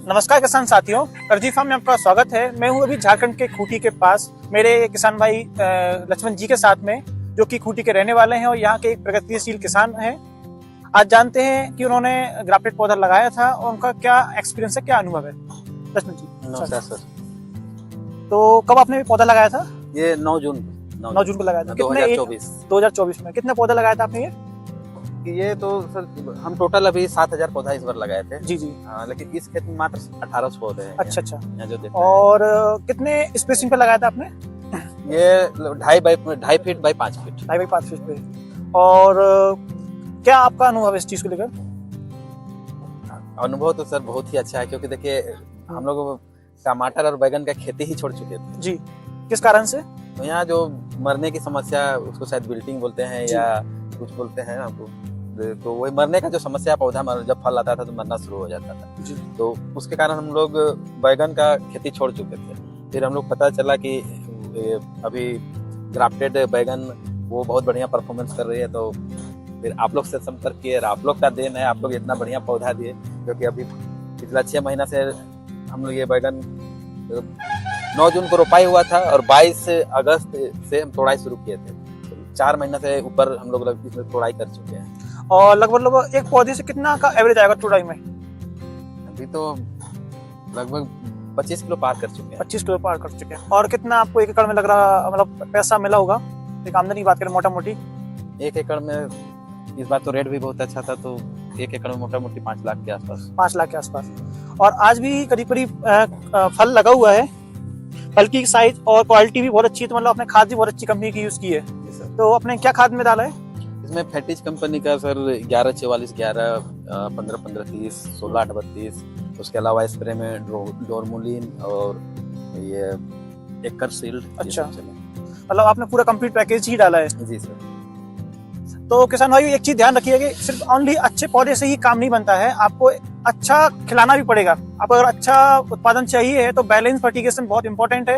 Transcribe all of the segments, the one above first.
नमस्कार किसान साथियों, करजी फार्म में आपका स्वागत है। मैं हूं अभी झारखंड के खूंटी के पास मेरे किसान भाई लक्ष्मण जी के साथ में, जो कि खूंटी के रहने वाले हैं और यहाँ के एक प्रगतिशील किसान हैं। आज जानते हैं कि उन्होंने ग्राफ्टेड पौधा लगाया था और उनका क्या एक्सपीरियंस है, क्या अनुभव है। लक्ष्मण जी नमस्कार सर। तो कब आपने पौधा लगाया था? ये 9 जून को लगाया था। 2024 में कितने पौधे लगाए थे आपने? ये तो सर हम टोटल अभी 7000 पौधा इस बार लगाए थे। जी। हाँ, लेकिन इस खेत में मात्र 1800 पौधे हैं। अच्छा। यहाँ जो और कितने स्पेसिंग पे लगाया था आपने? ये 2.5 feet by 5 feet. 2.5 by 5 feet पे। और क्या आपका अनुभव है इस चीज को लेकर? अनुभव तो सर बहुत ही अच्छा है, क्योंकि देखिए हम लोग टमाटर और बैगन का खेती ही छोड़ चुके थे। जी, किस कारण से? तो यहाँ जो मरने की समस्या, उसको शायद विल्टिंग बोलते हैं या कुछ बोलते हैं आपको, तो वही मरने का जो समस्या, पौधा जब फल आता था तो मरना शुरू हो जाता था जी। तो उसके कारण हम लोग बैगन का खेती छोड़ चुके थे। फिर हम लोग पता चला कि अभी ग्राफ्टेड बैगन वो बहुत बढ़िया परफॉर्मेंस कर रही है, तो फिर आप लोग से संपर्क किए। आप लोग का देन है, आप लोग इतना बढ़िया पौधा दिए, क्योंकि अभी पिछला 6 महीना से हम लोग ये बैगन 9 जून को रोपाई हुआ था और 22 अगस्त से हम तोड़ाई शुरू किए थे। 4 महीना से ऊपर हम लोग इसमें तोड़ाई कर चुके हैं। और लगभग एक पौधे से कितना का एवरेज आएगा तोड़ाई में? अभी तो लगभग 25 किलो पार कर चुके हैं। 25 किलो पार कर चुके हैं। और कितना आपको 1 एकड़ में लग रहा, मतलब पैसा मिला होगा? एक आमदनी की बात करें मोटा मोटी। 1 एकड़ में इस बार तो रेट भी बहुत अच्छा था, तो 1 एकड़ में मोटा मोटी 5 लाख के आसपास। 5 लाख के आसपास। और आज भी करीब करीब फल लगा हुआ है। फल की साइज और क्वालिटी भी बहुत अच्छी है, तो मतलब आपने खाद भी बहुत अच्छी कंपनी की यूज की है। तो आपने क्या खाद में डाला है? इसमें फैटिज कंपनी का सर 1144 11 15 15 30 16 38, उसके अलावा स्प्रे में डोरमोलिन और ये एकर सील्ड। अच्छा, मतलब आपने पूरा कंप्लीट पैकेज ही डाला है? जी सर। तो किसान भाई एक चीज ध्यान रखिए कि सिर्फ ओनली अच्छे पौधे से ही काम नहीं बनता है, आपको अच्छा खिलाना भी पड़ेगा। आपको अगर अच्छा उत्पादन चाहिए है तो बैलेंस फर्टिगेशन बहुत इंपॉर्टेंट है।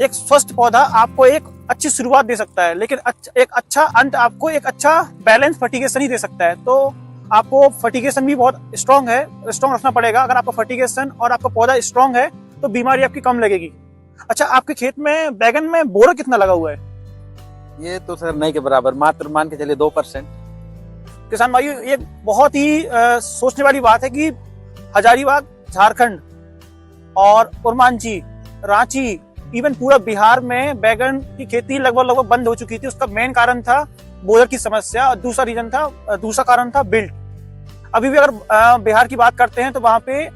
एक स्वस्थ पौधा आपको एक अच्छी शुरुआत दे सकता है, लेकिन एक अच्छा अंत आपको एक अच्छा बैलेंस फर्टिगेशन ही दे सकता है। तो आपको फर्टिगेशन भी बहुत स्ट्रांग रखना पड़ेगा। अगर आपका फर्टिगेशन और आपका पौधा स्ट्रांग है तो बीमारी आपकी कम लगेगी। अच्छा, आपके खेत में बैगन में बोरा कितना लगा हुआ है? ये तो सर नहीं के बराबर, मात्र मान के चलिए 2%। किसान भाई ये बहुत ही सोचने वाली बात है कि हजारीबाग, झारखंड और उरमांची, रांची, इवन पूरा बिहार में बैगन की खेती लगभग बंद हो चुकी थी। उसका मेन कारण था बोरर की समस्या और दूसरा कारण था बिल्ट। अभी भी अगर बिहार की बात करते हैं तो वहां पे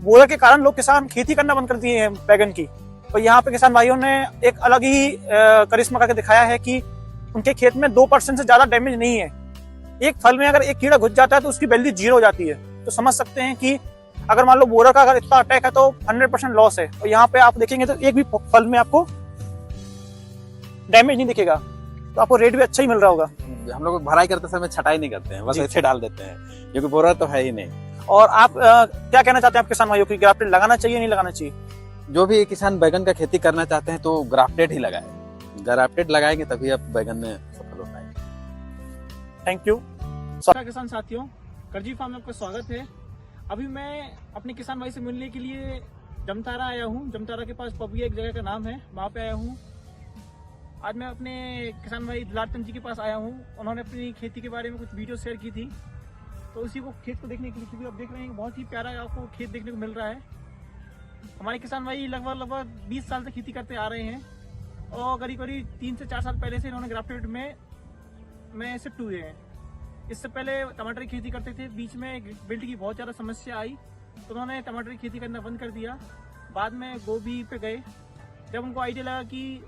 बोरर के कारण लोग किसान खेती करना बंद कर दिए हैं बैगन की। तो यहाँ पे किसान भाइयों ने एक अलग ही करिश्मा करके दिखाया है कि उनके खेत में 2% से ज्यादा डैमेज नहीं है। एक फल में अगर एक कीड़ा घुस जाता है तो उसकी वैल्यू 0 हो जाती है। तो समझ सकते हैं कि अगर मान लो बोरा का अगर इतना अटैक है तो 100% लॉस है। और यहाँ पे आप देखेंगे तो एक भी फल में आपको डैमेज नहीं दिखेगा, तो आपको रेट भी अच्छा ही मिल रहा होगा। हम लोग भराई करते समय छटाई नहीं करते हैं, बस ऐसे डाल देते हैं, क्योंकि बोरा तो है ही नहीं। और आप क्या कहना चाहते हैं आप किसान भाइयों को, ग्राफ्टेड लगाना चाहिए नहीं लगाना चाहिए? जो भी किसान बैगन का खेती करना चाहते हैं तो ग्राफ्टेड ही लगाए। ग्राफ्टेड लगाएंगे तभी आप बैगन में सफल हो पाएंगे। Thank you. किसान साथियों, करजी फार्म में आपका स्वागत है। अभी मैं अपने किसान भाई से मिलने के लिए जमतारा आया हूँ। जमतारा के पास पबिया एक जगह का नाम है, वहाँ पे आया हूँ। आज मैं अपने किसान भाई लालचंद जी के पास आया हूँ। उन्होंने अपनी खेती के बारे में कुछ वीडियो शेयर की थी, तो उसी को खेत को देखने के लिए, क्योंकि आप देख रहे हैं बहुत ही प्यारा आपको खेत देखने को मिल रहा है। हमारे किसान भाई लगभग 20 साल से खेती करते आ रहे हैं और करीब 3 से 4 साल पहले से इन्होंने ग्राफ्टेड में शिफ्ट हुए हैं। इससे पहले टमाटर की खेती करते थे, बीच में बिल्ट की बहुत ज़्यादा समस्या आई तो उन्होंने टमाटर की खेती करना बंद कर दिया। बाद में गोभी पे गए। जब उनको आइडिया लगा कि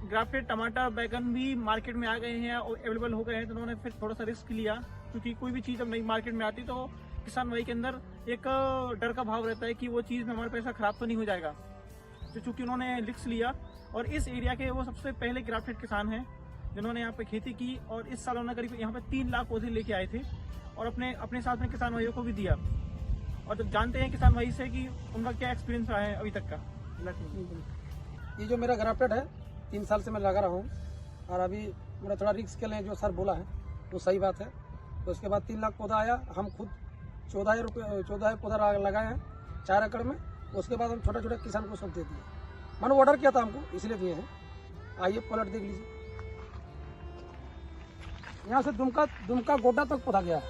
ग्राफ्टेड टमाटर बैगन भी मार्केट में आ गए हैं और अवेलेबल हो गए हैं, तो उन्होंने फिर थोड़ा सा रिस्क लिया, क्योंकि कोई भी चीज़ जब नई मार्केट में आती तो किसान भाई के अंदर एक डर का भाव रहता है कि वो चीज़ में हमारा पैसा खराब तो नहीं हो जाएगा। तो चूँकि उन्होंने रिस्क लिया और इस एरिया के वो सबसे पहले ग्राफ्टेड किसान हैं जिन्होंने यहाँ पे खेती की। और इस साल उन्होंने करीब यहाँ पे 3 लाख पौधे लेके आए थे और अपने साथ में किसान भाइयों को भी दिया। और जब जानते हैं किसान भाई से कि उनका क्या एक्सपीरियंस रहा है अभी तक का। ये जो मेरा ग्राफ्टेड है 3 साल से मैं लगा रहा हूँ और अभी मेरा थोड़ा रिस्क के लिए जो सर बोला है वो सही बात है। तो उसके बाद 3 लाख पौधा आया। हम खुद 14 पौधा लगाए हैं 4 एकड़ में। उसके बाद हम छोटे छोटे किसान को सब दे दिए। मैंने ऑर्डर किया था हमको, इसलिए दिए हैं। आइए प्लॉट देख लीजिए। यहाँ से दुमका गोड्डा तक पौधा गया है।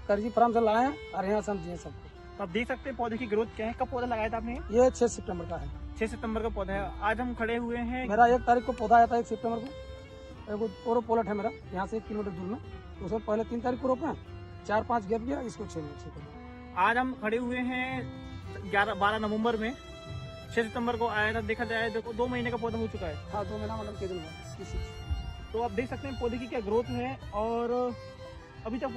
करजी फार्म से लाए हैं और यहाँ से हम दिए सबको। तो आप देख सकते हैं पौधे की ग्रोथ क्या है। कब पौधा लगाया था आपने? ये 6 सितंबर का है। 6 सितंबर का पौधा है। आज हम खड़े हुए हैं। मेरा 1 तारीख को पौधा आया था, 1 सितंबर को। एक और प्लॉट है मेरा यहाँ से 1 किलोमीटर दूर में, उसमें पहले 3 तारीख को रोपा, 4-5 गैप गया, इसको 6 में। आज हम खड़े हुए हैं 12 नवंबर में। 6 सितंबर को आया था। देखा जाए तो 2 महीने का पौधा हो चुका है। हाँ, 2 महीना मतलब के दिन हुआ। तो आप देख सकते हैं पौधे की क्या ग्रोथ है। और अभी तक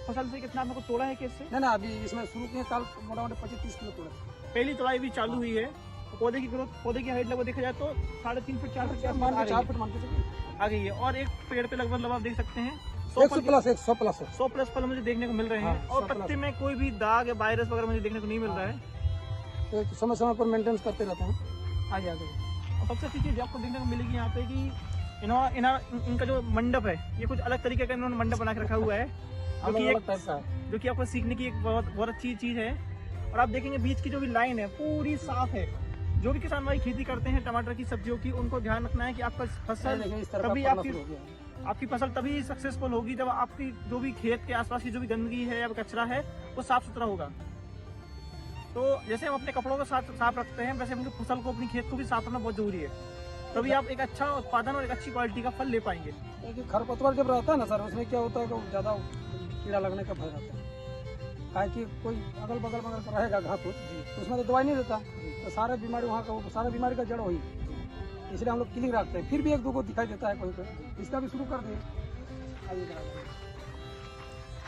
फसल से कितना आपको तोड़ा है? कैसे? नहीं ना, अभी इसमें शुरू किए काल मोटा-मोटी 25-30 किलो तोड़ा। पहली तोड़ाई भी चालू हुई है। तो पौधे की ग्रोथ, पौधे की हाइट लगभग देखा जाए तो 3.5 फीट 4 फीट के आसपास 4 फीट मान के चलिए आ गई है। और एक पेड़ पे लगभग आप देख सकते हैं 100 प्लस फल मुझे देखने को मिल रहे हैं। हाँ, और 100 पत्ते में कोई भी दाग या वायरस वगैरह मुझे देखने को नहीं मिल रहा है। तो समय समय पर मेंटेनेंस करते रहते हैं। आगे और सबसे अच्छी चीज आपको देखने को मिलेगी यहाँ पे कि इनका जो मंडप है, ये कुछ अलग तरीके का इन्होंने मंडप बना के रखा हुआ है, जो कि आपको सीखने की एक बहुत अच्छी चीज है। और आप देखेंगे बीच की जो भी लाइन है पूरी साफ है। जो भी किसान भाई खेती करते हैं टमाटर की सब्जियों की, उनको ध्यान रखना है कि आपका फसल तभी आपकी फसल तभी सक्सेसफुल होगी जब आपकी जो भी खेत के आसपास की जो भी गंदगी है या कचरा है वो साफ सुथरा होगा। तो जैसे हम अपने कपड़ों को साफ रखते हैं, वैसे अपनी फसल को, अपनी खेत को भी साफ रखना बहुत जरूरी है। तभी आप एक अच्छा उत्पादन और एक अच्छी क्वालिटी का फल ले पाएंगे। क्योंकि खरपतवार जब रहता है ना सर, उसमें क्या होता है कि ज्यादा कीड़ा लगने का भय रहता है। काहे कि कोई अगल बगल में रहेगा घास फूस, तो उसमें तो दवाई नहीं देता, तो सारे बीमारी वहाँ का, सारे बीमारी का जड़ वही। इसलिए हम लोग क्लिक रखते हैं। फिर भी 1-2 को दिखाई देता है कहीं पे, इसका भी शुरू कर दें।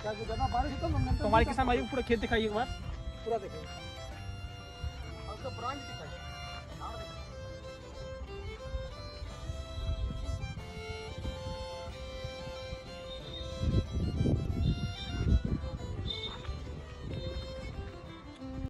ज्यादा बारिश होता है तो हमारे किसान भाई को पूरा खेत दिखाइए एक बार। पूरा देखेंगे, उसका ब्रांच दिखाइए।